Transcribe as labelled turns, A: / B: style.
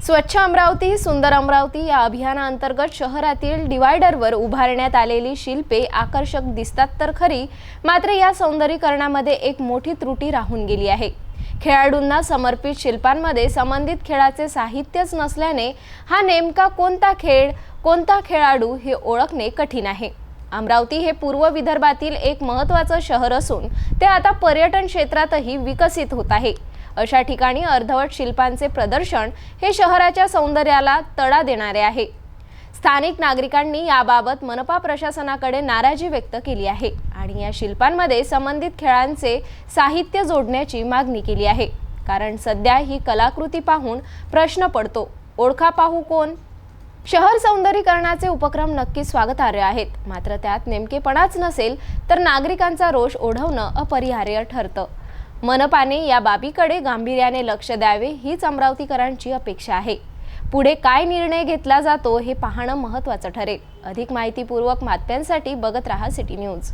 A: स्वच्छ अमरावती सुंदर अमरावती या अभियानाअंतर्गत शहरातील डिवायडरवर उभारण्यात आलेली शिल्पे आकर्षक दिसतात तर खरी, मात्र या सौंदर्यीकरणामध्ये एक मोठी त्रुटी राहून गेली आहे। खेळाडूंना समर्पित शिल्पांमध्ये संबंधित खेळाचे साहित्यच नसल्याने हा नेमका कोणता खेळ, कोणता खेळाडू हे ओळखणे कठीण आहे। अमरावती हे पूर्व विदर्भातील एक महत्त्वाचं शहर असून ते आता पर्यटन क्षेत्रातही विकसित होत आहे। अशा ठिकाणी अर्धवट शिल्पांचे प्रदर्शन हे शहराच्या सौंदर्याला तडा देणारे आहे। स्थानिक नागरिकांनी याबाबत मनपा प्रशासनाकडे नाराजी व्यक्त केली आहे आणि या शिल्पांमध्ये संबंधित खेळांचे साहित्य जोडण्याची मागणी केली आहे। कारण सध्या ही कलाकृती पाहून प्रश्न पडतो, ओळखा पाहू कोण? शहर सौंदर्यीकरणाचे उपक्रम नक्कीच स्वागतार्ह आहेत, मात्र त्यात नेमकेपणाच नसेल तर नागरिकांचा रोष ओढवणं अपरिहार्य ठरतं। मनपाने या बाबीकडे गांभीर्याने लक्ष द्यावे हीच अमरावतीकरांची अपेक्षा आहे। पुढे काय निर्णय घेतला जातो हे पाहणं महत्त्वाचं ठरेल। अधिक माहितीपूर्वक बातम्यांसाठी बघत रहा सिटी न्यूज।